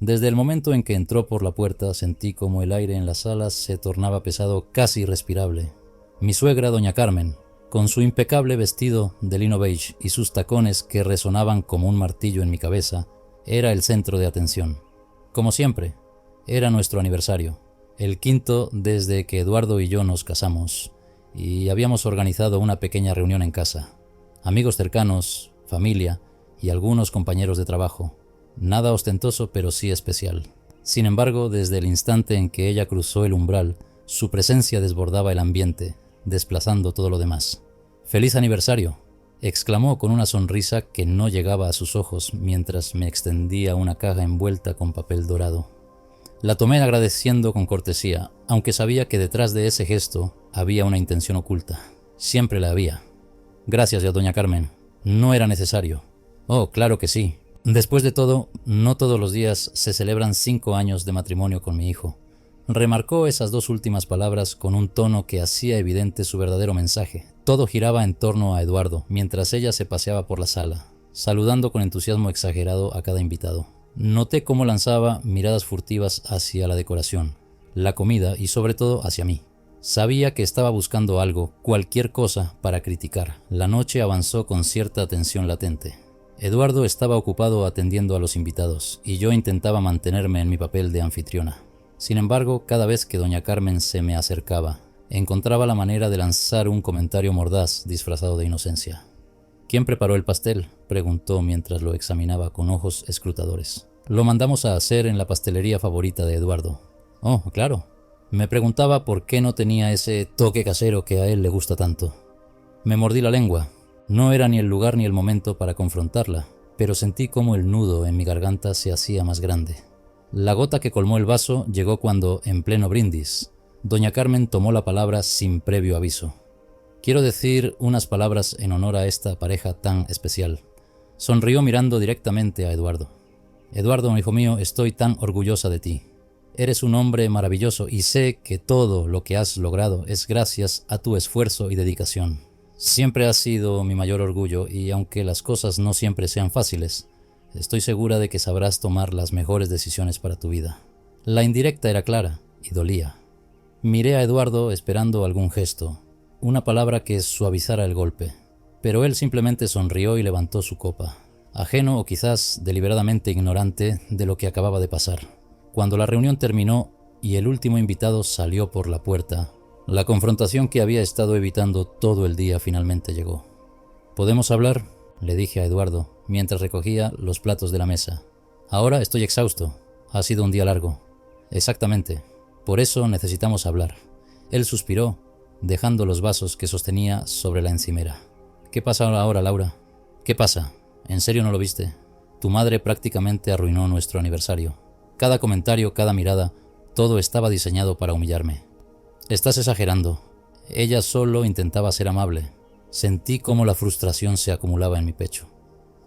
Desde el momento en que entró por la puerta sentí como el aire en la sala se tornaba pesado, casi irrespirable. Mi suegra, doña Carmen, con su impecable vestido de lino beige y sus tacones que resonaban como un martillo en mi cabeza, era el centro de atención. Como siempre, era nuestro aniversario, el quinto desde que Eduardo y yo nos casamos, y habíamos organizado una pequeña reunión en casa. Amigos cercanos, familia y algunos compañeros de trabajo. Nada ostentoso, pero sí especial. Sin embargo, desde el instante en que ella cruzó el umbral, su presencia desbordaba el ambiente, desplazando todo lo demás. «¡Feliz aniversario!», exclamó con una sonrisa que no llegaba a sus ojos mientras me extendía una caja envuelta con papel dorado. La tomé agradeciendo con cortesía, aunque sabía que detrás de ese gesto había una intención oculta. Siempre la había. «Gracias, doña Carmen. No era necesario». «Oh, claro que sí. Después de todo, no todos los días se celebran 5 años de matrimonio con mi hijo». Remarcó esas dos últimas palabras con un tono que hacía evidente su verdadero mensaje. Todo giraba en torno a Eduardo, mientras ella se paseaba por la sala, saludando con entusiasmo exagerado a cada invitado. Noté cómo lanzaba miradas furtivas hacia la decoración, la comida y sobre todo hacia mí. Sabía que estaba buscando algo, cualquier cosa, para criticar. La noche avanzó con cierta tensión latente. Eduardo estaba ocupado atendiendo a los invitados, y yo intentaba mantenerme en mi papel de anfitriona. Sin embargo, cada vez que doña Carmen se me acercaba, encontraba la manera de lanzar un comentario mordaz disfrazado de inocencia. «¿Quién preparó el pastel?», preguntó mientras lo examinaba con ojos escrutadores. «Lo mandamos a hacer en la pastelería favorita de Eduardo». «Oh, claro». Me preguntaba por qué no tenía ese toque casero que a él le gusta tanto. Me mordí la lengua. No era ni el lugar ni el momento para confrontarla, pero sentí como el nudo en mi garganta se hacía más grande. La gota que colmó el vaso llegó cuando, en pleno brindis, doña Carmen tomó la palabra sin previo aviso. «Quiero decir unas palabras en honor a esta pareja tan especial». Sonrió mirando directamente a Eduardo. «Eduardo, hijo mío, estoy tan orgullosa de ti. Eres un hombre maravilloso y sé que todo lo que has logrado es gracias a tu esfuerzo y dedicación. Siempre has sido mi mayor orgullo y aunque las cosas no siempre sean fáciles, estoy segura de que sabrás tomar las mejores decisiones para tu vida». La indirecta era clara y dolía. Miré a Eduardo esperando algún gesto, una palabra que suavizara el golpe, pero él simplemente sonrió y levantó su copa, ajeno o quizás deliberadamente ignorante de lo que acababa de pasar. Cuando la reunión terminó y el último invitado salió por la puerta, la confrontación que había estado evitando todo el día finalmente llegó. «¿Podemos hablar?», le dije a Eduardo mientras recogía los platos de la mesa. «Ahora estoy exhausto. Ha sido un día largo». «Exactamente. Por eso necesitamos hablar». Él suspiró, dejando los vasos que sostenía sobre la encimera. «¿Qué pasa ahora, Laura?» «¿Qué pasa? ¿En serio no lo viste? Tu madre prácticamente arruinó nuestro aniversario. Cada comentario, cada mirada, todo estaba diseñado para humillarme». «Estás exagerando. Ella solo intentaba ser amable». Sentí cómo la frustración se acumulaba en mi pecho.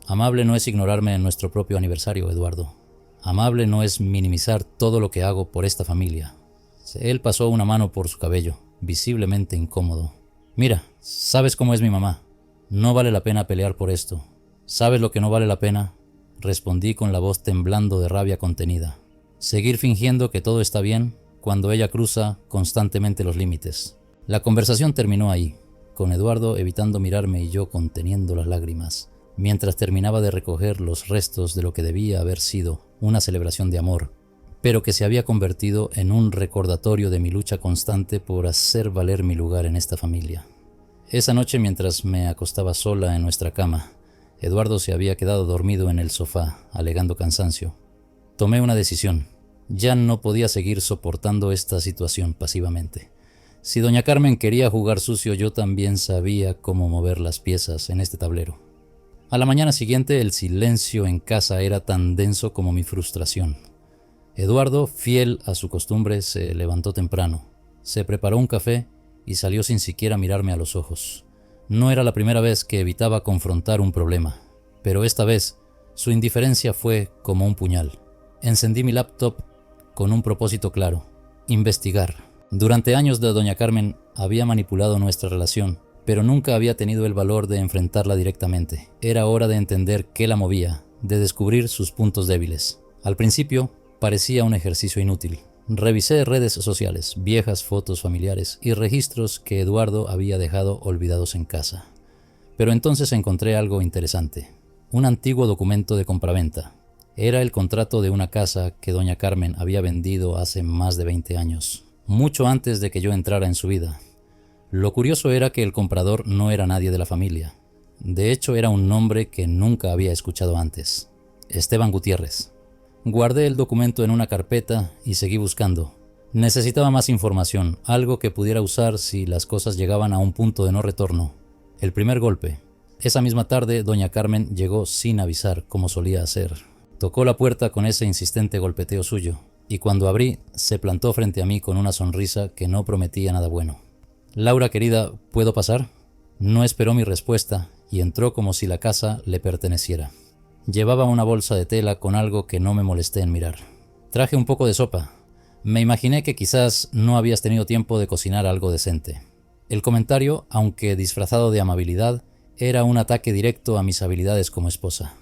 «Amable no es ignorarme en nuestro propio aniversario, Eduardo. Amable no es minimizar todo lo que hago por esta familia». Él pasó una mano por su cabello, visiblemente incómodo. «Mira, sabes cómo es mi mamá. No vale la pena pelear por esto». «¿Sabes lo que no vale la pena?», respondí con la voz temblando de rabia contenida. «Seguir fingiendo que todo está bien cuando ella cruza constantemente los límites». La conversación terminó ahí, con Eduardo evitando mirarme y yo conteniendo las lágrimas, mientras terminaba de recoger los restos de lo que debía haber sido una celebración de amor, pero que se había convertido en un recordatorio de mi lucha constante por hacer valer mi lugar en esta familia. Esa noche, mientras me acostaba sola en nuestra cama, Eduardo se había quedado dormido en el sofá, alegando cansancio. Tomé una decisión. Ya no podía seguir soportando esta situación pasivamente. Si doña Carmen quería jugar sucio, yo también sabía cómo mover las piezas en este tablero. A la mañana siguiente, el silencio en casa era tan denso como mi frustración. Eduardo, fiel a su costumbre, se levantó temprano, se preparó un café y salió sin siquiera mirarme a los ojos. No era la primera vez que evitaba confrontar un problema, pero esta vez su indiferencia fue como un puñal. Encendí mi laptop con un propósito claro: investigar. Durante años doña Carmen había manipulado nuestra relación, pero nunca había tenido el valor de enfrentarla directamente. Era hora de entender qué la movía, de descubrir sus puntos débiles. Al principio, Parecía un ejercicio inútil. Revisé redes sociales, viejas fotos familiares y registros que Eduardo había dejado olvidados en casa. Pero entonces encontré algo interesante. Un antiguo documento de compraventa. Era el contrato de una casa que doña Carmen había vendido hace más de 20 años, mucho antes de que yo entrara en su vida. Lo curioso era que el comprador no era nadie de la familia. De hecho, era un nombre que nunca había escuchado antes. Esteban Gutiérrez. Guardé el documento en una carpeta y seguí buscando. Necesitaba más información, algo que pudiera usar si las cosas llegaban a un punto de no retorno. El primer golpe. Esa misma tarde, doña Carmen llegó sin avisar, como solía hacer. Tocó la puerta con ese insistente golpeteo suyo, y cuando abrí, se plantó frente a mí con una sonrisa que no prometía nada bueno. «Laura, querida, ¿puedo pasar?». No esperó mi respuesta y entró como si la casa le perteneciera. Llevaba una bolsa de tela con algo que no me molesté en mirar. «Traje un poco de sopa». Me imaginé que quizás no habías tenido tiempo de cocinar algo decente. El comentario, aunque disfrazado de amabilidad, era un ataque directo a mis habilidades como esposa.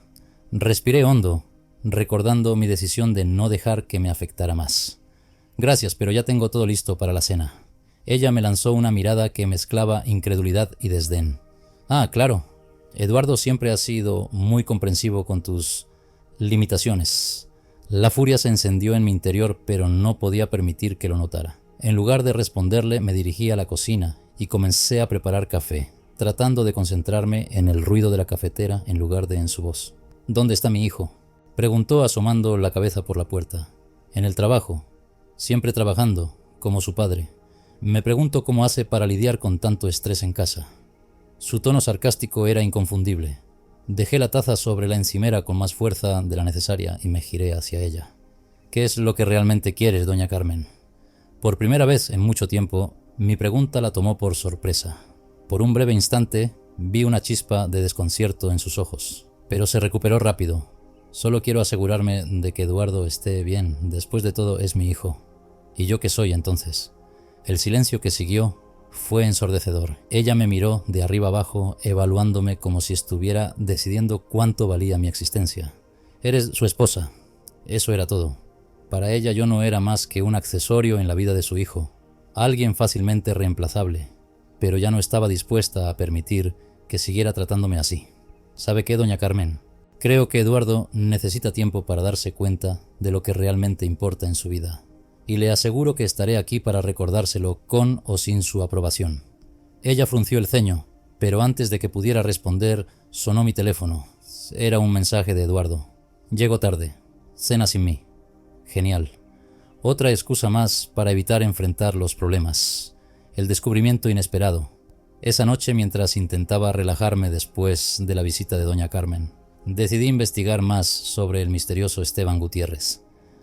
Respiré hondo, recordando mi decisión de no dejar que me afectara más. «Gracias, pero ya tengo todo listo para la cena». Ella me lanzó una mirada que mezclaba incredulidad y desdén. «Ah, claro. Eduardo siempre ha sido muy comprensivo con tus limitaciones». La furia se encendió en mi interior, pero no podía permitir que lo notara. En lugar de responderle, me dirigí a la cocina y comencé a preparar café, tratando de concentrarme en el ruido de la cafetera en lugar de en su voz. «¿Dónde está mi hijo?», preguntó asomando la cabeza por la puerta. «En el trabajo. Siempre trabajando, como su padre. Me pregunto cómo hace para lidiar con tanto estrés en casa». Su tono sarcástico era inconfundible. Dejé la taza sobre la encimera con más fuerza de la necesaria y me giré hacia ella. «¿Qué es lo que realmente quieres, doña Carmen?». Por primera vez en mucho tiempo, mi pregunta la tomó por sorpresa. Por un breve instante, vi una chispa de desconcierto en sus ojos, pero se recuperó rápido. «Solo quiero asegurarme de que Eduardo esté bien. Después de todo, es mi hijo. ¿Y yo qué soy entonces?». El silencio que siguió fue ensordecedor. Ella me miró de arriba abajo, evaluándome como si estuviera decidiendo cuánto valía mi existencia. «Eres su esposa». Eso era todo. Para ella yo no era más que un accesorio en la vida de su hijo, alguien fácilmente reemplazable, pero ya no estaba dispuesta a permitir que siguiera tratándome así. «¿Sabe qué, doña Carmen? Creo que Eduardo necesita tiempo para darse cuenta de lo que realmente importa en su vida. Y le aseguro que estaré aquí para recordárselo con o sin su aprobación». Ella frunció el ceño, pero antes de que pudiera responder, sonó mi teléfono. Era un mensaje de Eduardo. «Llego tarde. Cena sin mí». Genial. Otra excusa más para evitar enfrentar los problemas. El descubrimiento inesperado. Esa noche, mientras intentaba relajarme después de la visita de doña Carmen, decidí investigar más sobre el misterioso Esteban Gutiérrez.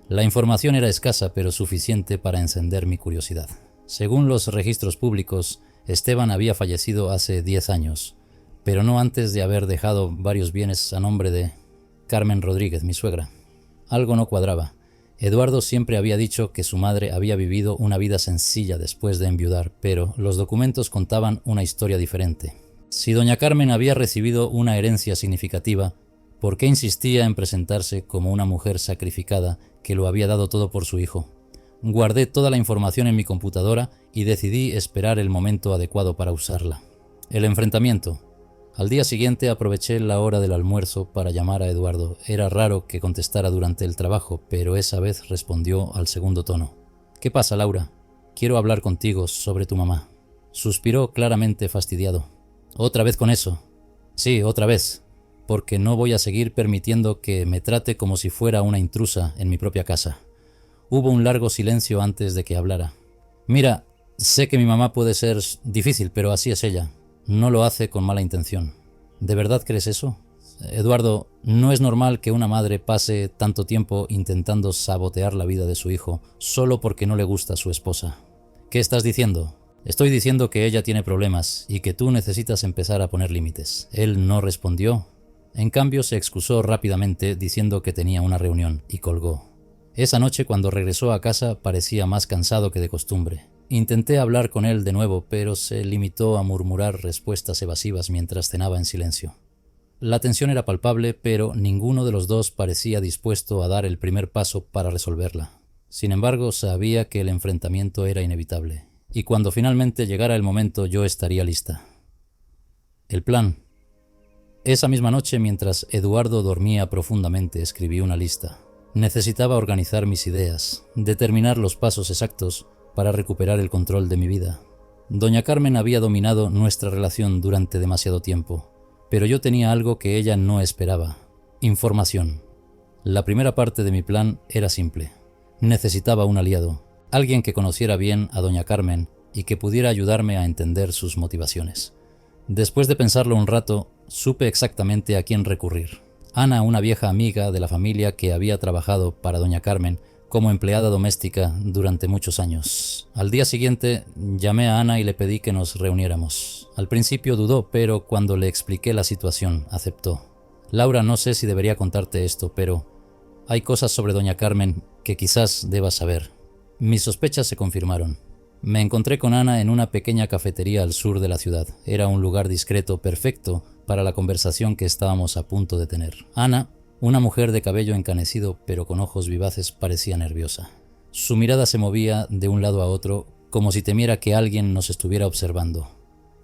La información era escasa, pero suficiente para encender mi curiosidad. Según los registros públicos, Esteban había fallecido hace 10 años, pero no antes de haber dejado varios bienes a nombre de Carmen Rodríguez, mi suegra. Algo no cuadraba. Eduardo siempre había dicho que su madre había vivido una vida sencilla después de enviudar, pero los documentos contaban una historia diferente. Si doña Carmen había recibido una herencia significativa, ¿por qué insistía en presentarse como una mujer sacrificada que lo había dado todo por su hijo? Guardé toda la información en mi computadora y decidí esperar el momento adecuado para usarla. El enfrentamiento. Al día siguiente aproveché la hora del almuerzo para llamar a Eduardo. Era raro que contestara durante el trabajo, pero esa vez respondió al segundo tono. «¿Qué pasa, Laura? Quiero hablar contigo sobre tu mamá». Suspiró claramente fastidiado. «¿Otra vez con eso?». «Sí, otra vez. Porque no voy a seguir permitiendo que me trate como si fuera una intrusa en mi propia casa». Hubo un largo silencio antes de que hablara. «Mira, sé que mi mamá puede ser difícil, pero así es ella. No lo hace con mala intención». «¿De verdad crees eso?». «Eduardo, no es normal que una madre pase tanto tiempo intentando sabotear la vida de su hijo solo porque no le gusta a su esposa». «¿Qué estás diciendo?». «Estoy diciendo que ella tiene problemas y que tú necesitas empezar a poner límites». Él no respondió. En cambio, se excusó rápidamente diciendo que tenía una reunión y colgó. Esa noche, cuando regresó a casa, parecía más cansado que de costumbre. Intenté hablar con él de nuevo, pero se limitó a murmurar respuestas evasivas mientras cenaba en silencio. La tensión era palpable, pero ninguno de los dos parecía dispuesto a dar el primer paso para resolverla. Sin embargo, sabía que el enfrentamiento era inevitable, y cuando finalmente llegara el momento yo estaría lista. El plan. Esa misma noche, mientras Eduardo dormía profundamente, escribí una lista. Necesitaba organizar mis ideas, determinar los pasos exactos para recuperar el control de mi vida. Doña Carmen había dominado nuestra relación durante demasiado tiempo, pero yo tenía algo que ella no esperaba: información. La primera parte de mi plan era simple. Necesitaba un aliado, alguien que conociera bien a doña Carmen y que pudiera ayudarme a entender sus motivaciones. Después de pensarlo un rato, supe exactamente a quién recurrir. Ana, una vieja amiga de la familia que había trabajado para doña Carmen como empleada doméstica durante muchos años. Al día siguiente llamé a Ana y le pedí que nos reuniéramos. Al principio dudó, pero cuando le expliqué la situación, aceptó. Laura, no sé si debería contarte esto, pero hay cosas sobre doña Carmen que quizás debas saber. Mis sospechas se confirmaron. Me encontré con Ana en una pequeña cafetería al sur de la ciudad. Era un lugar discreto, perfecto para la conversación que estábamos a punto de tener. Ana, una mujer de cabello encanecido pero con ojos vivaces, parecía nerviosa. Su mirada se movía de un lado a otro como si temiera que alguien nos estuviera observando.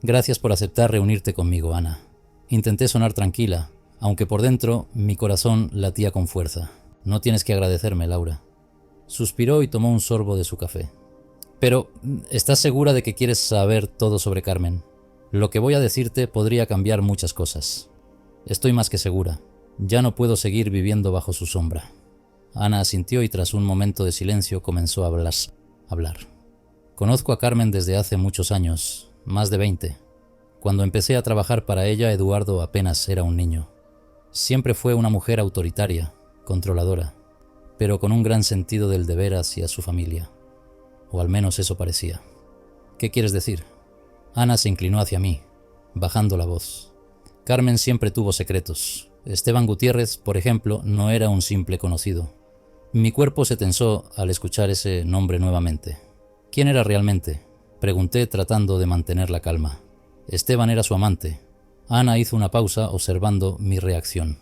Gracias por aceptar reunirte conmigo, Ana. Intenté sonar tranquila, aunque por dentro mi corazón latía con fuerza. No tienes que agradecerme, Laura. Suspiró y tomó un sorbo de su café. Pero, ¿estás segura de que quieres saber todo sobre Carmen? Lo que voy a decirte podría cambiar muchas cosas. Estoy más que segura. Ya no puedo seguir viviendo bajo su sombra. Ana asintió y tras un momento de silencio comenzó a hablar. Conozco a Carmen desde hace muchos años, más de 20. Cuando empecé a trabajar para ella, Eduardo apenas era un niño. Siempre fue una mujer autoritaria, controladora, pero con un gran sentido del deber hacia su familia. O al menos eso parecía. ¿Qué quieres decir? Ana se inclinó hacia mí, bajando la voz. Carmen siempre tuvo secretos. Esteban Gutiérrez, por ejemplo, no era un simple conocido. Mi cuerpo se tensó al escuchar ese nombre nuevamente. ¿Quién era realmente?, pregunté tratando de mantener la calma. Esteban era su amante. Ana hizo una pausa observando mi reacción.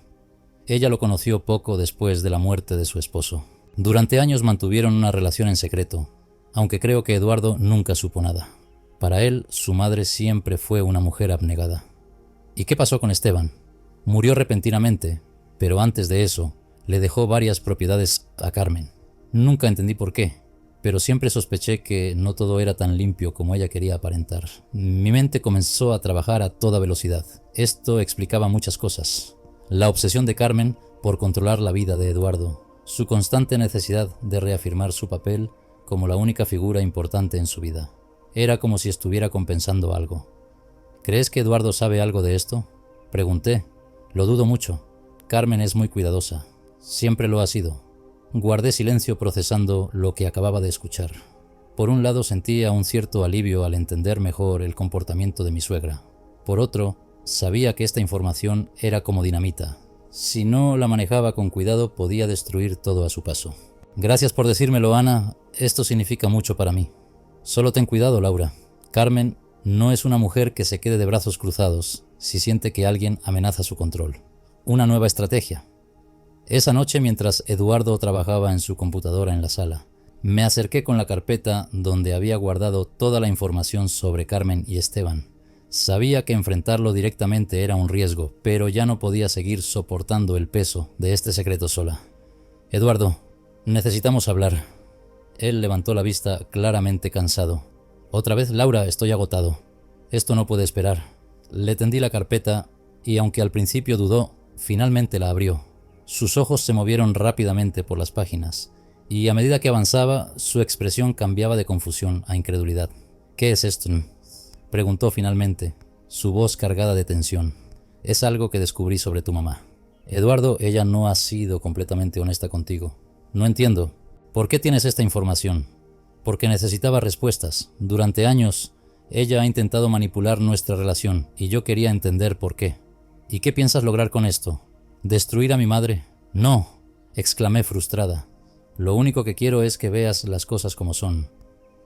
Ella lo conoció poco después de la muerte de su esposo. Durante años mantuvieron una relación en secreto, aunque creo que Eduardo nunca supo nada. Para él, su madre siempre fue una mujer abnegada. ¿Y qué pasó con Esteban? Murió repentinamente, pero antes de eso, le dejó varias propiedades a Carmen. Nunca entendí por qué, pero siempre sospeché que no todo era tan limpio como ella quería aparentar. Mi mente comenzó a trabajar a toda velocidad. Esto explicaba muchas cosas. La obsesión de Carmen por controlar la vida de Eduardo, su constante necesidad de reafirmar su papel como la única figura importante en su vida. Era como si estuviera compensando algo. ¿Crees que Eduardo sabe algo de esto?, pregunté. Lo dudo mucho. Carmen es muy cuidadosa. Siempre lo ha sido. Guardé silencio procesando lo que acababa de escuchar. Por un lado sentía un cierto alivio al entender mejor el comportamiento de mi suegra. Por otro, sabía que esta información era como dinamita. Si no la manejaba con cuidado, podía destruir todo a su paso. Gracias por decírmelo, Ana. Esto significa mucho para mí. Solo ten cuidado, Laura. Carmen no es una mujer que se quede de brazos cruzados si siente que alguien amenaza su control. Una nueva estrategia. Esa noche, mientras Eduardo trabajaba en su computadora en la sala, me acerqué con la carpeta donde había guardado toda la información sobre Carmen y Esteban. Sabía que enfrentarlo directamente era un riesgo, pero ya no podía seguir soportando el peso de este secreto sola. Eduardo, necesitamos hablar. Él levantó la vista claramente cansado. Otra vez, Laura, estoy agotado. Esto no puede esperar. Le tendí la carpeta y aunque al principio dudó, finalmente la abrió. Sus ojos se movieron rápidamente por las páginas y a medida que avanzaba, su expresión cambiaba de confusión a incredulidad. ¿Qué es esto?, preguntó finalmente, su voz cargada de tensión. Es algo que descubrí sobre tu mamá. Eduardo, ella no ha sido completamente honesta contigo. No entiendo. ¿Por qué tienes esta información? Porque necesitaba respuestas. Durante años, ella ha intentado manipular nuestra relación y yo quería entender por qué. ¿Y qué piensas lograr con esto? ¿Destruir a mi madre? No, exclamé frustrada. Lo único que quiero es que veas las cosas como son.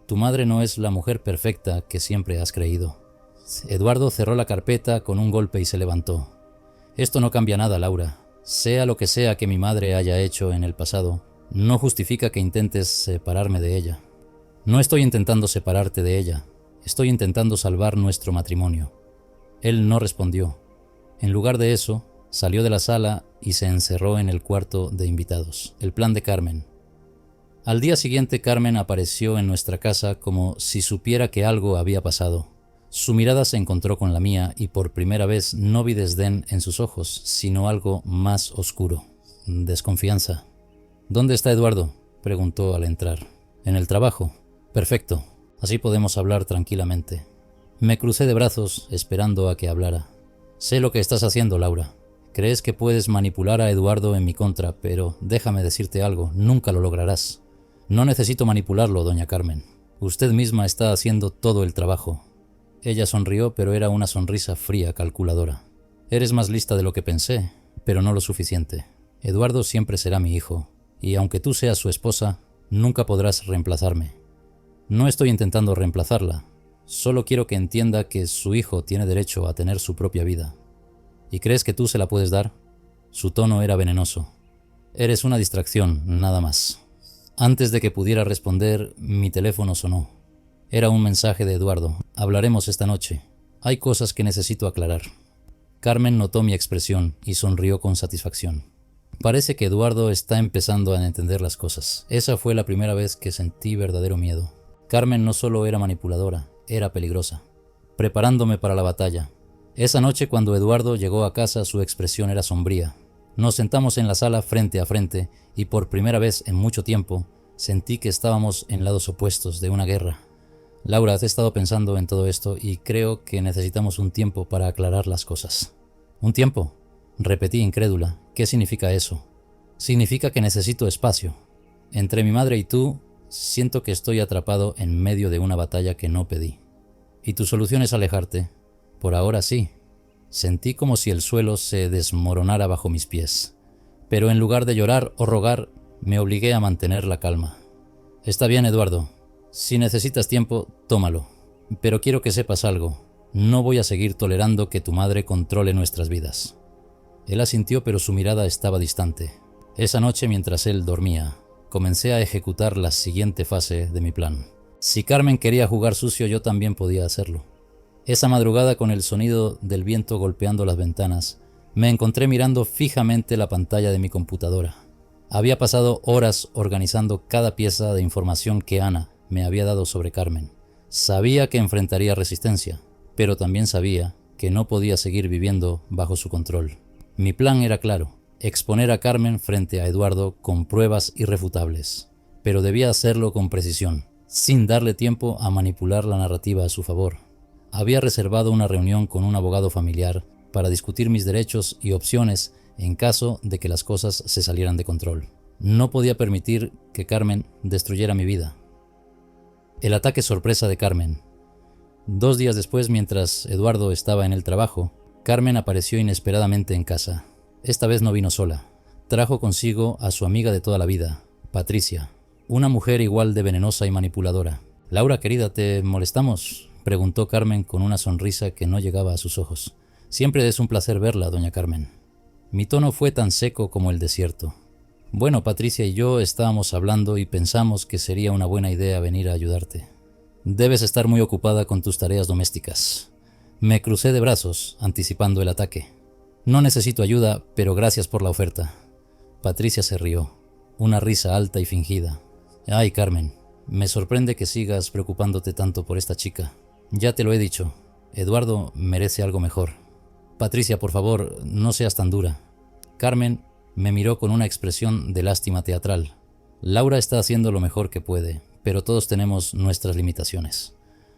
Tu madre no es la mujer perfecta que siempre has creído. Eduardo cerró la carpeta con un golpe y se levantó. Esto no cambia nada, Laura. Sea lo que sea que mi madre haya hecho en el pasado, no justifica que intentes separarme de ella. No estoy intentando separarte de ella. Estoy intentando salvar nuestro matrimonio. Él no respondió. En lugar de eso, salió de la sala y se encerró en el cuarto de invitados. El plan de Carmen. Al día siguiente, Carmen apareció en nuestra casa como si supiera que algo había pasado. Su mirada se encontró con la mía y por primera vez no vi desdén en sus ojos, sino algo más oscuro. Desconfianza. ¿Dónde está Eduardo?, preguntó al entrar. En el trabajo. Perfecto. Así podemos hablar tranquilamente. Me crucé de brazos esperando a que hablara. Sé lo que estás haciendo, Laura. Crees que puedes manipular a Eduardo en mi contra, pero déjame decirte algo, nunca lo lograrás. No necesito manipularlo, doña Carmen. Usted misma está haciendo todo el trabajo. Ella sonrió, pero era una sonrisa fría, calculadora. Eres más lista de lo que pensé, pero no lo suficiente. Eduardo siempre será mi hijo, y aunque tú seas su esposa, nunca podrás reemplazarme. No estoy intentando reemplazarla. Solo quiero que entienda que su hijo tiene derecho a tener su propia vida. ¿Y crees que tú se la puedes dar? Su tono era venenoso. Eres una distracción, nada más. Antes de que pudiera responder, mi teléfono sonó. Era un mensaje de Eduardo. Hablaremos esta noche. Hay cosas que necesito aclarar. Carmen notó mi expresión y sonrió con satisfacción. Parece que Eduardo está empezando a entender las cosas. Esa fue la primera vez que sentí verdadero miedo. Carmen no solo era manipuladora, era peligrosa. Preparándome para la batalla. Esa noche, cuando Eduardo llegó a casa, su expresión era sombría. Nos sentamos en la sala frente a frente y por primera vez en mucho tiempo sentí que estábamos en lados opuestos de una guerra. Laura, he estado pensando en todo esto y creo que necesitamos un tiempo para aclarar las cosas. ¿Un tiempo? Repetí incrédula. ¿Qué significa eso? Significa que necesito espacio. Entre mi madre y tú, siento que estoy atrapado en medio de una batalla que no pedí. ¿Y tu solución es alejarte? Por ahora sí. Sentí como si el suelo se desmoronara bajo mis pies. Pero en lugar de llorar o rogar, me obligué a mantener la calma. Está bien, Eduardo. Si necesitas tiempo, tómalo. Pero quiero que sepas algo. No voy a seguir tolerando que tu madre controle nuestras vidas. Él asintió, pero su mirada estaba distante. Esa noche, mientras él dormía, comencé a ejecutar la siguiente fase de mi plan. Si Carmen quería jugar sucio, yo también podía hacerlo. Esa madrugada, con el sonido del viento golpeando las ventanas, me encontré mirando fijamente la pantalla de mi computadora. Había pasado horas organizando cada pieza de información que Ana me había dado sobre Carmen. Sabía que enfrentaría resistencia, pero también sabía que no podía seguir viviendo bajo su control. Mi plan era claro: exponer a Carmen frente a Eduardo con pruebas irrefutables, pero debía hacerlo con precisión, sin darle tiempo a manipular la narrativa a su favor. Había reservado una reunión con un abogado familiar para discutir mis derechos y opciones en caso de que las cosas se salieran de control. No podía permitir que Carmen destruyera mi vida. El ataque sorpresa de Carmen. 2 días después, mientras Eduardo estaba en el trabajo, Carmen apareció inesperadamente en casa. Esta vez no vino sola. Trajo consigo a su amiga de toda la vida, Patricia, una mujer igual de venenosa y manipuladora. «Laura, querida, ¿te molestamos?», preguntó Carmen con una sonrisa que no llegaba a sus ojos. «Siempre es un placer verla, doña Carmen». Mi tono fue tan seco como el desierto. «Bueno, Patricia y yo estábamos hablando y pensamos que sería una buena idea venir a ayudarte. Debes estar muy ocupada con tus tareas domésticas». Me crucé de brazos, anticipando el ataque. «No necesito ayuda, pero gracias por la oferta». Patricia se rió, una risa alta y fingida. «Ay, Carmen, me sorprende que sigas preocupándote tanto por esta chica. Ya te lo he dicho, Eduardo merece algo mejor. Patricia, por favor, no seas tan dura». Carmen me miró con una expresión de lástima teatral. «Laura está haciendo lo mejor que puede, pero todos tenemos nuestras limitaciones».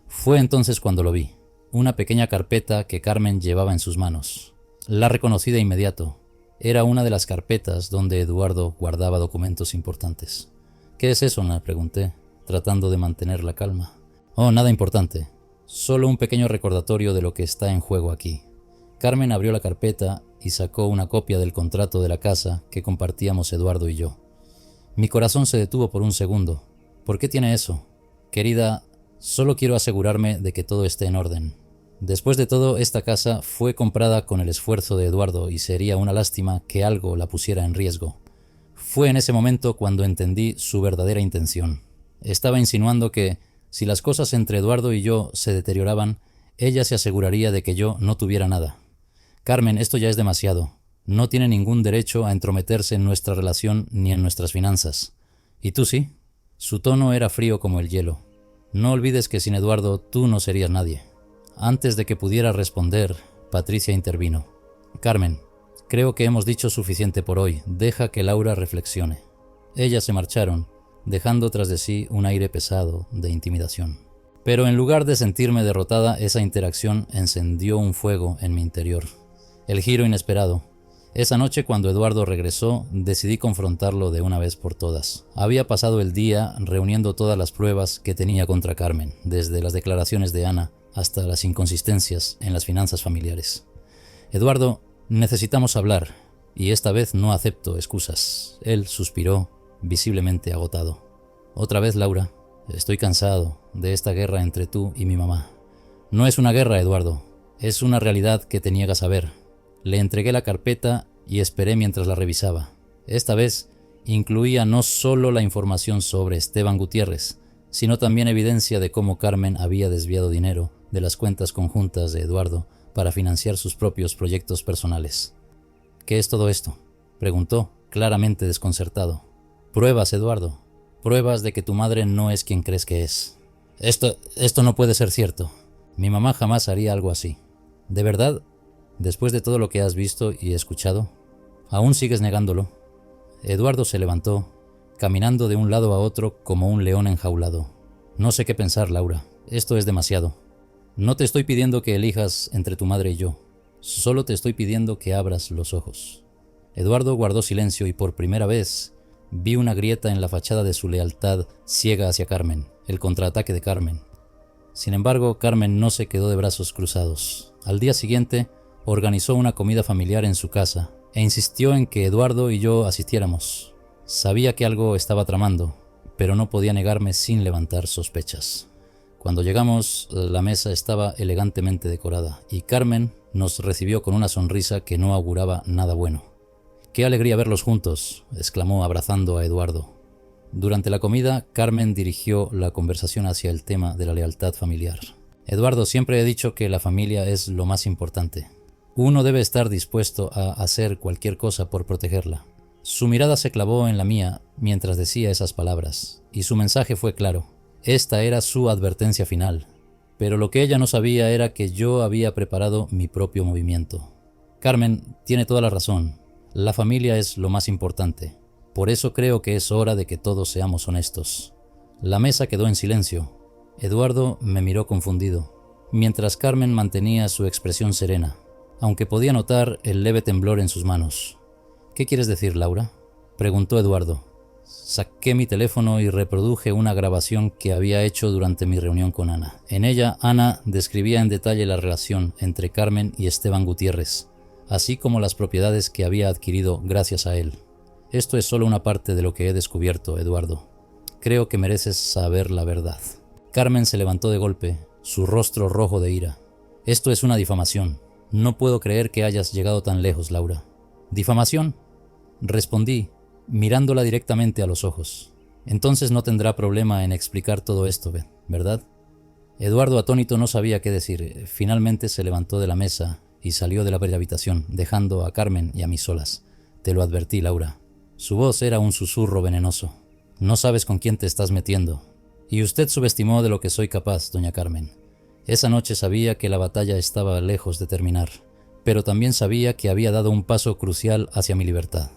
Fue entonces cuando lo vi. Una pequeña carpeta que Carmen llevaba en sus manos. La reconocí de inmediato. Era una de las carpetas donde Eduardo guardaba documentos importantes. «¿Qué es eso?», me pregunté, tratando de mantener la calma. «Oh, nada importante. Solo un pequeño recordatorio de lo que está en juego aquí». Carmen abrió la carpeta y sacó una copia del contrato de la casa que compartíamos Eduardo y yo. Mi corazón se detuvo por un segundo. «¿Por qué tiene eso?». «Querida, solo quiero asegurarme de que todo esté en orden». Después de todo, esta casa fue comprada con el esfuerzo de Eduardo y sería una lástima que algo la pusiera en riesgo. Fue en ese momento cuando entendí su verdadera intención. Estaba insinuando que, si las cosas entre Eduardo y yo se deterioraban, ella se aseguraría de que yo no tuviera nada. Carmen, esto ya es demasiado. No tiene ningún derecho a entrometerse en nuestra relación ni en nuestras finanzas. ¿Y tú sí? Su tono era frío como el hielo. No olvides que sin Eduardo tú no serías nadie. Antes de que pudiera responder, Patricia intervino. Carmen, creo que hemos dicho suficiente por hoy. Deja que Laura reflexione. Ellas se marcharon, dejando tras de sí un aire pesado de intimidación. Pero en lugar de sentirme derrotada, esa interacción encendió un fuego en mi interior. El giro inesperado. Esa noche, cuando Eduardo regresó, decidí confrontarlo de una vez por todas. Había pasado el día reuniendo todas las pruebas que tenía contra Carmen, desde las declaraciones de Ana hasta las inconsistencias en las finanzas familiares. Eduardo, necesitamos hablar, y esta vez no acepto excusas. Él suspiró, visiblemente agotado. Otra vez, Laura, estoy cansado de esta guerra entre tú y mi mamá. No es una guerra, Eduardo, es una realidad que te niegas a ver. Le entregué la carpeta y esperé mientras la revisaba. Esta vez incluía no solo la información sobre Esteban Gutiérrez, sino también evidencia de cómo Carmen había desviado dinero de las cuentas conjuntas de Eduardo para financiar sus propios proyectos personales. ¿Qué es todo esto?, preguntó, claramente desconcertado. Pruebas, Eduardo. Pruebas de que tu madre no es quien crees que es. Esto no puede ser cierto. Mi mamá jamás haría algo así. ¿De verdad? Después de todo lo que has visto y escuchado, ¿aún sigues negándolo? Eduardo se levantó, caminando de un lado a otro como un león enjaulado. No sé qué pensar, Laura. Esto es demasiado. No te estoy pidiendo que elijas entre tu madre y yo. Solo te estoy pidiendo que abras los ojos. Eduardo guardó silencio y por primera vez vi una grieta en la fachada de su lealtad ciega hacia Carmen, el contraataque de Carmen. Sin embargo, Carmen no se quedó de brazos cruzados. Al día siguiente, organizó una comida familiar en su casa e insistió en que Eduardo y yo asistiéramos. Sabía que algo estaba tramando, pero no podía negarme sin levantar sospechas. Cuando llegamos, la mesa estaba elegantemente decorada y Carmen nos recibió con una sonrisa que no auguraba nada bueno. «¡Qué alegría verlos juntos!», exclamó abrazando a Eduardo. Durante la comida, Carmen dirigió la conversación hacia el tema de la lealtad familiar. «Eduardo, siempre he dicho que la familia es lo más importante. Uno debe estar dispuesto a hacer cualquier cosa por protegerla». Su mirada se clavó en la mía mientras decía esas palabras, y su mensaje fue claro. Esta era su advertencia final. Pero lo que ella no sabía era que yo había preparado mi propio movimiento. Carmen tiene toda la razón. La familia es lo más importante. Por eso creo que es hora de que todos seamos honestos. La mesa quedó en silencio. Eduardo me miró confundido, mientras Carmen mantenía su expresión serena, aunque podía notar el leve temblor en sus manos. «¿Qué quieres decir, Laura?», preguntó Eduardo. Saqué mi teléfono y reproduje una grabación que había hecho durante mi reunión con Ana. En ella, Ana describía en detalle la relación entre Carmen y Esteban Gutiérrez, así como las propiedades que había adquirido gracias a él. «Esto es solo una parte de lo que he descubierto, Eduardo. Creo que mereces saber la verdad». Carmen se levantó de golpe, su rostro rojo de ira. «Esto es una difamación. No puedo creer que hayas llegado tan lejos, Laura». «¿Difamación?», respondí, mirándola directamente a los ojos. «Entonces no tendrá problema en explicar todo esto, ¿verdad?». Eduardo, atónito, no sabía qué decir. Finalmente se levantó de la mesa y salió de la habitación, dejando a Carmen y a mí solas. «Te lo advertí, Laura». Su voz era un susurro venenoso. «No sabes con quién te estás metiendo. Y usted subestimó de lo que soy capaz, doña Carmen. Esa noche sabía que la batalla estaba lejos de terminar, pero también sabía que había dado un paso crucial hacia mi libertad.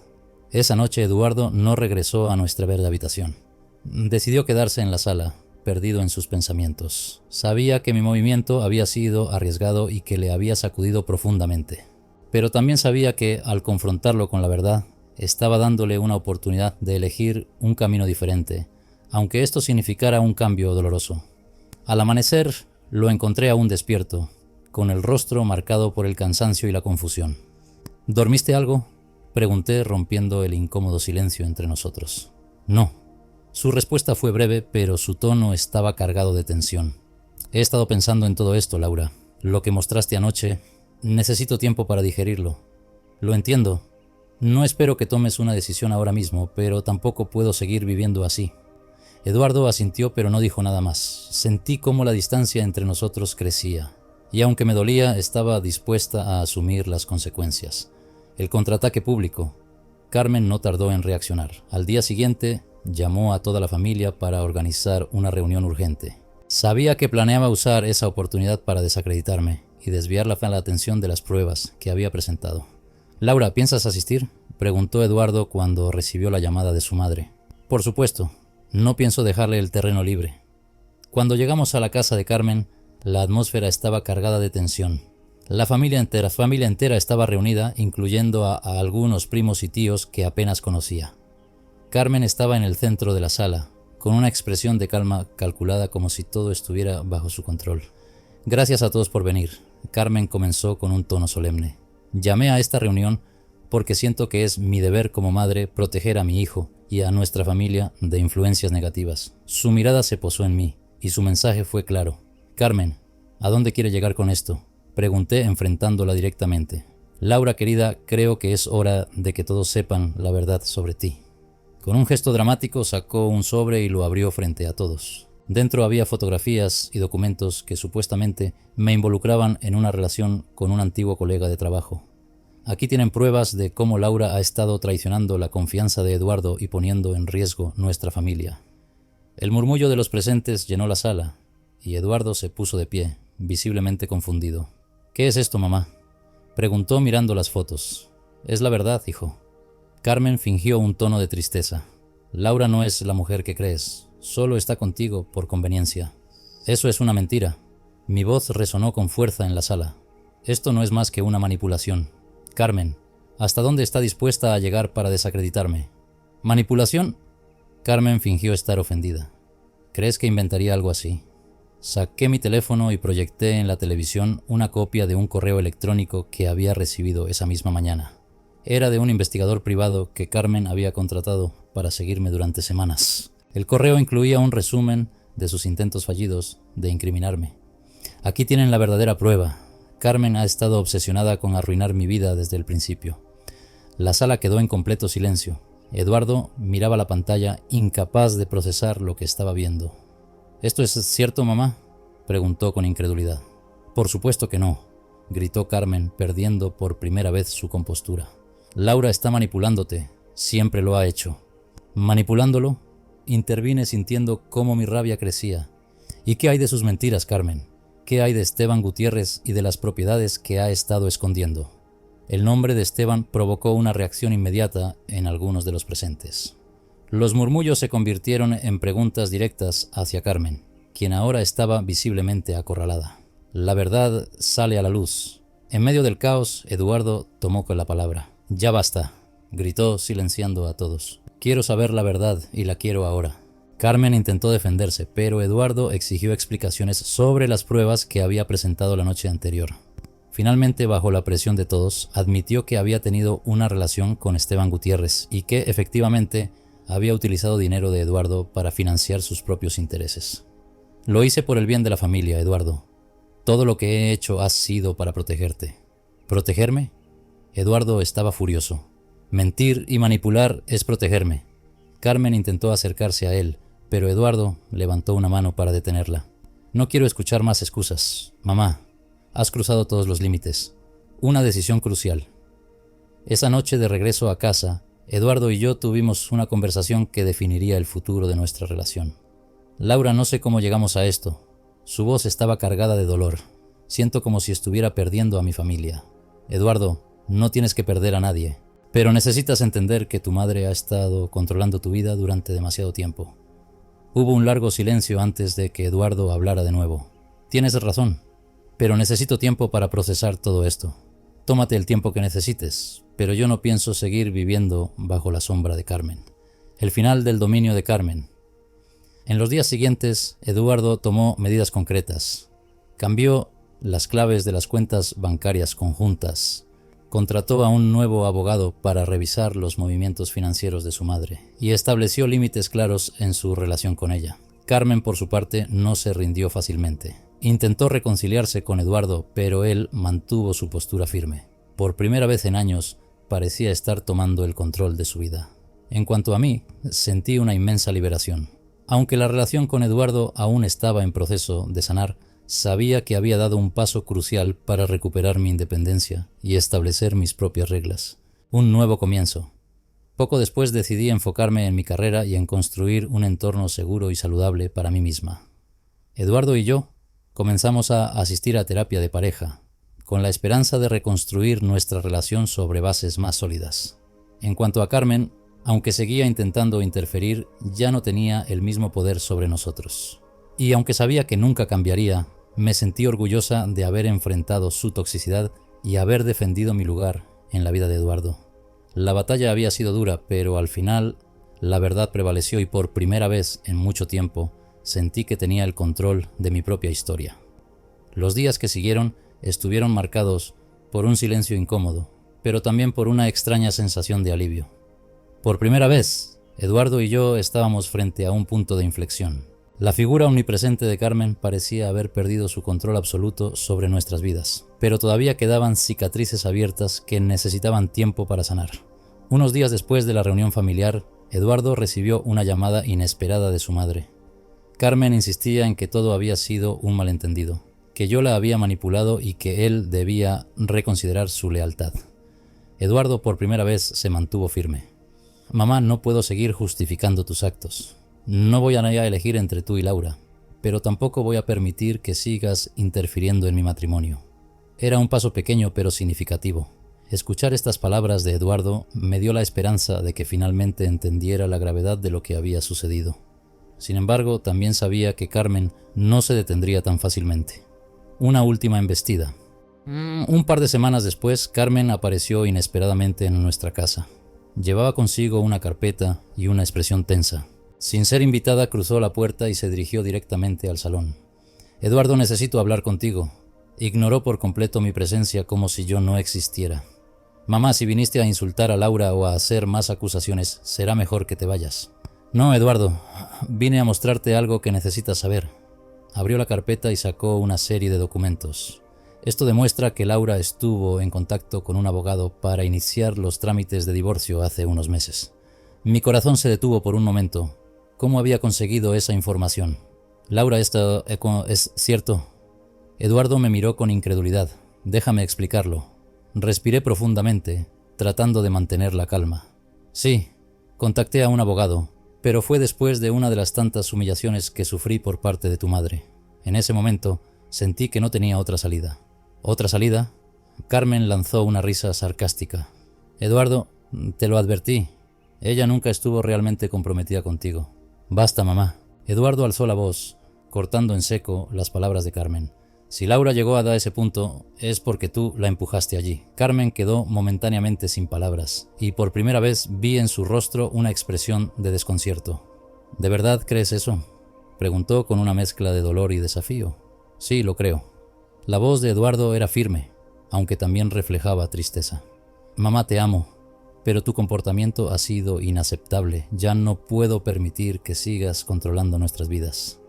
Esa noche Eduardo no regresó a nuestra verde habitación. Decidió quedarse en la sala, perdido en sus pensamientos. Sabía que mi movimiento había sido arriesgado y que le había sacudido profundamente. Pero también sabía que, al confrontarlo con la verdad, estaba dándole una oportunidad de elegir un camino diferente, aunque esto significara un cambio doloroso. Al amanecer, lo encontré aún despierto, con el rostro marcado por el cansancio y la confusión. «¿Dormiste algo?», pregunté, rompiendo el incómodo silencio entre nosotros. «No». Su respuesta fue breve, pero su tono estaba cargado de tensión. «He estado pensando en todo esto, Laura. Lo que mostraste anoche, necesito tiempo para digerirlo. Lo entiendo. No espero que tomes una decisión ahora mismo, pero tampoco puedo seguir viviendo así. Eduardo asintió, pero no dijo nada más. Sentí cómo la distancia entre nosotros crecía, y aunque me dolía, estaba dispuesta a asumir las consecuencias. El contraataque público. Carmen no tardó en reaccionar. Al día siguiente, llamó a toda la familia para organizar una reunión urgente. Sabía que planeaba usar esa oportunidad para desacreditarme y desviar la atención de las pruebas que había presentado. «Laura, ¿piensas asistir?», preguntó Eduardo cuando recibió la llamada de su madre. «Por supuesto, no pienso dejarle el terreno libre». Cuando llegamos a la casa de Carmen, la atmósfera estaba cargada de tensión. La familia entera estaba reunida, incluyendo a algunos primos y tíos que apenas conocía. Carmen estaba en el centro de la sala, con una expresión de calma calculada como si todo estuviera bajo su control. «Gracias a todos por venir», Carmen comenzó con un tono solemne. «Llamé a esta reunión porque siento que es mi deber como madre proteger a mi hijo y a nuestra familia de influencias negativas». Su mirada se posó en mí y su mensaje fue claro. «Carmen, ¿a dónde quiere llegar con esto?», pregunté enfrentándola directamente. «Laura querida, creo que es hora de que todos sepan la verdad sobre ti». Con un gesto dramático sacó un sobre y lo abrió frente a todos. Dentro había fotografías y documentos que supuestamente me involucraban en una relación con un antiguo colega de trabajo. «Aquí tienen pruebas de cómo Laura ha estado traicionando la confianza de Eduardo y poniendo en riesgo nuestra familia». El murmullo de los presentes llenó la sala y Eduardo se puso de pie, visiblemente confundido. «¿Qué es esto, mamá?», preguntó mirando las fotos. «Es la verdad, hijo». Carmen fingió un tono de tristeza. «Laura no es la mujer que crees. Solo está contigo por conveniencia». «Eso es una mentira». Mi voz resonó con fuerza en la sala. «Esto no es más que una manipulación. Carmen, ¿hasta dónde está dispuesta a llegar para desacreditarme?» «¿Manipulación?». Carmen fingió estar ofendida. «¿Crees que inventaría algo así?». Saqué mi teléfono y proyecté en la televisión una copia de un correo electrónico que había recibido esa misma mañana. Era de un investigador privado que Carmen había contratado para seguirme durante semanas. El correo incluía un resumen de sus intentos fallidos de incriminarme. «Aquí tienen la verdadera prueba. Carmen ha estado obsesionada con arruinar mi vida desde el principio». La sala quedó en completo silencio. Eduardo miraba la pantalla, incapaz de procesar lo que estaba viendo. «¿Esto es cierto, mamá?», preguntó con incredulidad. «Por supuesto que no», gritó Carmen, perdiendo por primera vez su compostura. «Laura está manipulándote. Siempre lo ha hecho». «¿Manipulándolo?», intervine sintiendo cómo mi rabia crecía. «¿Y qué hay de sus mentiras, Carmen? ¿Qué hay de Esteban Gutiérrez y de las propiedades que ha estado escondiendo?». El nombre de Esteban provocó una reacción inmediata en algunos de los presentes. Los murmullos se convirtieron en preguntas directas hacia Carmen, quien ahora estaba visiblemente acorralada. La verdad sale a la luz. En medio del caos, Eduardo tomó la palabra. «Ya basta», gritó silenciando a todos. «Quiero saber la verdad y la quiero ahora». Carmen intentó defenderse, pero Eduardo exigió explicaciones sobre las pruebas que había presentado la noche anterior. Finalmente, bajo la presión de todos, admitió que había tenido una relación con Esteban Gutiérrez y que, efectivamente, había utilizado dinero de Eduardo para financiar sus propios intereses. «Lo hice por el bien de la familia, Eduardo. Todo lo que he hecho ha sido para protegerte». «¿Protegerme?». Eduardo estaba furioso. «Mentir y manipular es protegerme». Carmen intentó acercarse a él, pero Eduardo levantó una mano para detenerla. «No quiero escuchar más excusas. Mamá, has cruzado todos los límites. Una decisión crucial». Esa noche de regreso a casa, Eduardo y yo tuvimos una conversación que definiría el futuro de nuestra relación. «Laura, no sé cómo llegamos a esto». Su voz estaba cargada de dolor. «Siento como si estuviera perdiendo a mi familia». «Eduardo, no tienes que perder a nadie. Pero necesitas entender que tu madre ha estado controlando tu vida durante demasiado tiempo». Hubo un largo silencio antes de que Eduardo hablara de nuevo. «Tienes razón, pero necesito tiempo para procesar todo esto. Tómate el tiempo que necesites, pero yo no pienso seguir viviendo bajo la sombra de Carmen». El final del dominio de Carmen. En los días siguientes, Eduardo tomó medidas concretas. Cambió las claves de las cuentas bancarias conjuntas. Contrató a un nuevo abogado para revisar los movimientos financieros de su madre y estableció límites claros en su relación con ella. Carmen, por su parte, no se rindió fácilmente. Intentó reconciliarse con Eduardo, pero él mantuvo su postura firme. Por primera vez en años, parecía estar tomando el control de su vida. En cuanto a mí, sentí una inmensa liberación. Aunque la relación con Eduardo aún estaba en proceso de sanar, sabía que había dado un paso crucial para recuperar mi independencia y establecer mis propias reglas. Un nuevo comienzo. Poco después decidí enfocarme en mi carrera y en construir un entorno seguro y saludable para mí misma. Eduardo y yo comenzamos a asistir a terapia de pareja, con la esperanza de reconstruir nuestra relación sobre bases más sólidas. En cuanto a Carmen, aunque seguía intentando interferir, ya no tenía el mismo poder sobre nosotros. Y aunque sabía que nunca cambiaría, me sentí orgullosa de haber enfrentado su toxicidad y haber defendido mi lugar en la vida de Eduardo. La batalla había sido dura, pero al final la verdad prevaleció y por primera vez en mucho tiempo sentí que tenía el control de mi propia historia. Los días que siguieron estuvieron marcados por un silencio incómodo, pero también por una extraña sensación de alivio. Por primera vez, Eduardo y yo estábamos frente a un punto de inflexión. La figura omnipresente de Carmen parecía haber perdido su control absoluto sobre nuestras vidas, pero todavía quedaban cicatrices abiertas que necesitaban tiempo para sanar. Unos días después de la reunión familiar, Eduardo recibió una llamada inesperada de su madre. Carmen insistía en que todo había sido un malentendido, que yo la había manipulado y que él debía reconsiderar su lealtad. Eduardo por primera vez se mantuvo firme. «Mamá, no puedo seguir justificando tus actos. No voy a elegir entre tú y Laura, pero tampoco voy a permitir que sigas interfiriendo en mi matrimonio». Era un paso pequeño pero significativo. Escuchar estas palabras de Eduardo me dio la esperanza de que finalmente entendiera la gravedad de lo que había sucedido. Sin embargo, también sabía que Carmen no se detendría tan fácilmente. Una última embestida. Un par de semanas después, Carmen apareció inesperadamente en nuestra casa. Llevaba consigo una carpeta y una expresión tensa. Sin ser invitada, cruzó la puerta y se dirigió directamente al salón. «Eduardo, necesito hablar contigo». Ignoró por completo mi presencia como si yo no existiera. «Mamá, si viniste a insultar a Laura o a hacer más acusaciones, será mejor que te vayas». «No, Eduardo, vine a mostrarte algo que necesitas saber». Abrió la carpeta y sacó una serie de documentos. Esto demuestra que Laura estuvo en contacto con un abogado para iniciar los trámites de divorcio hace unos meses. Mi corazón se detuvo por un momento. ¿Cómo había conseguido esa información? «Laura, esto es cierto». Eduardo me miró con incredulidad. «Déjame explicarlo». Respiré profundamente, tratando de mantener la calma. «Sí, contacté a un abogado, pero fue después de una de las tantas humillaciones que sufrí por parte de tu madre. En ese momento sentí que no tenía otra salida». «¿Otra salida?». Carmen lanzó una risa sarcástica. «Eduardo, te lo advertí. Ella nunca estuvo realmente comprometida contigo». «Basta, mamá». Eduardo alzó la voz, cortando en seco las palabras de Carmen. «Si Laura llegó a ese punto, es porque tú la empujaste allí». Carmen quedó momentáneamente sin palabras, y por primera vez vi en su rostro una expresión de desconcierto. «¿De verdad crees eso?», preguntó con una mezcla de dolor y desafío. «Sí, lo creo». La voz de Eduardo era firme, aunque también reflejaba tristeza. «Mamá, te amo, pero tu comportamiento ha sido inaceptable. Ya no puedo permitir que sigas controlando nuestras vidas».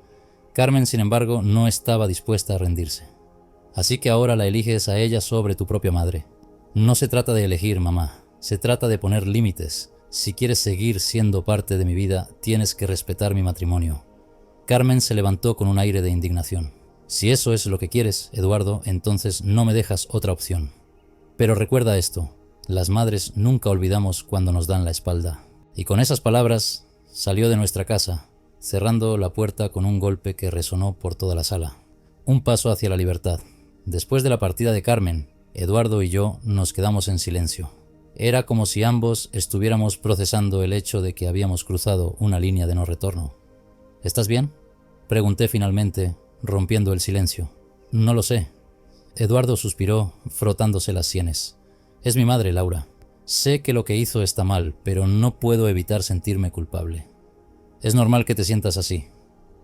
Carmen, sin embargo, no estaba dispuesta a rendirse. «Así que ahora la eliges a ella sobre tu propia madre». «No se trata de elegir, mamá. Se trata de poner límites. Si quieres seguir siendo parte de mi vida, tienes que respetar mi matrimonio». Carmen se levantó con un aire de indignación. «Si eso es lo que quieres, Eduardo, entonces no me dejas otra opción. Pero recuerda esto, las madres nunca olvidamos cuando nos dan la espalda». Y con esas palabras salió de nuestra casa, cerrando la puerta con un golpe que resonó por toda la sala. Un paso hacia la libertad. Después de la partida de Carmen, Eduardo y yo nos quedamos en silencio. Era como si ambos estuviéramos procesando el hecho de que habíamos cruzado una línea de no retorno. «¿Estás bien?», pregunté finalmente, rompiendo el silencio. «No lo sé». Eduardo suspiró, frotándose las sienes. «Es mi madre, Laura. Sé que lo que hizo está mal, pero no puedo evitar sentirme culpable». «Es normal que te sientas así».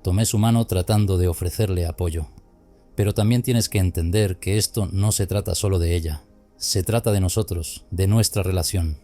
Tomé su mano tratando de ofrecerle apoyo. «Pero también tienes que entender que esto no se trata solo de ella. Se trata de nosotros, de nuestra relación».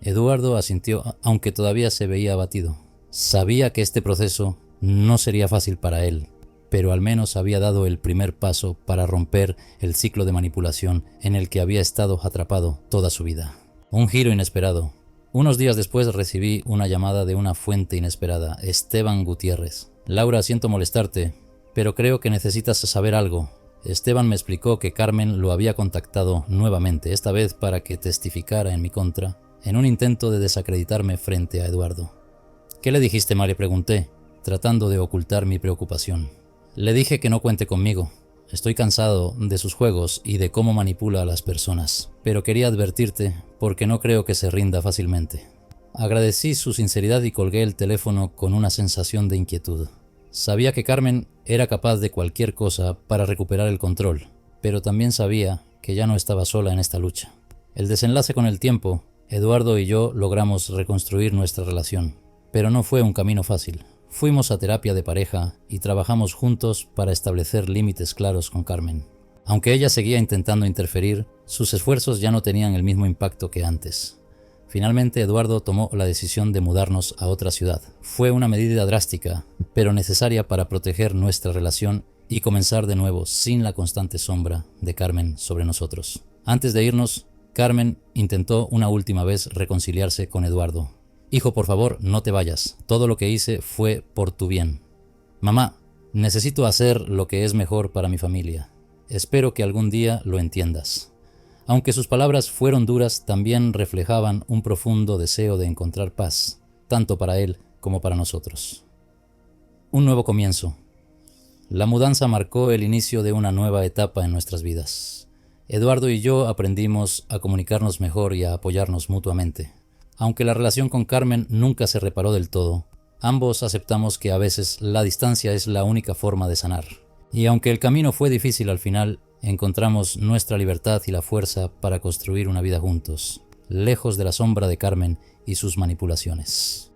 Eduardo asintió, aunque todavía se veía abatido. Sabía que este proceso no sería fácil para él, pero al menos había dado el primer paso para romper el ciclo de manipulación en el que había estado atrapado toda su vida. Un giro inesperado. Unos días después recibí una llamada de una fuente inesperada, Esteban Gutiérrez. Laura, siento molestarte, pero creo que necesitas saber algo. Esteban me explicó que Carmen lo había contactado nuevamente, esta vez para que testificara en mi contra, en un intento de desacreditarme frente a Eduardo. ¿Qué le dijiste, Ma?, le pregunté, tratando de ocultar mi preocupación. Le dije que no cuente conmigo. Estoy cansado de sus juegos y de cómo manipula a las personas, pero quería advertirte porque no creo que se rinda fácilmente. Agradecí su sinceridad y colgué el teléfono con una sensación de inquietud. Sabía que Carmen era capaz de cualquier cosa para recuperar el control, pero también sabía que ya no estaba sola en esta lucha. El desenlace con el tiempo, Eduardo y yo logramos reconstruir nuestra relación, pero no fue un camino fácil. Fuimos a terapia de pareja y trabajamos juntos para establecer límites claros con Carmen. Aunque ella seguía intentando interferir, sus esfuerzos ya no tenían el mismo impacto que antes. Finalmente, Eduardo tomó la decisión de mudarnos a otra ciudad. Fue una medida drástica, pero necesaria para proteger nuestra relación y comenzar de nuevo sin la constante sombra de Carmen sobre nosotros. Antes de irnos, Carmen intentó una última vez reconciliarse con Eduardo. Hijo, por favor, no te vayas. Todo lo que hice fue por tu bien. Mamá, necesito hacer lo que es mejor para mi familia. Espero que algún día lo entiendas. Aunque sus palabras fueron duras, también reflejaban un profundo deseo de encontrar paz, tanto para él como para nosotros. Un nuevo comienzo. La mudanza marcó el inicio de una nueva etapa en nuestras vidas. Eduardo y yo aprendimos a comunicarnos mejor y a apoyarnos mutuamente. Aunque la relación con Carmen nunca se reparó del todo, ambos aceptamos que a veces la distancia es la única forma de sanar. Y aunque el camino fue difícil al final, encontramos nuestra libertad y la fuerza para construir una vida juntos, lejos de la sombra de Carmen y sus manipulaciones.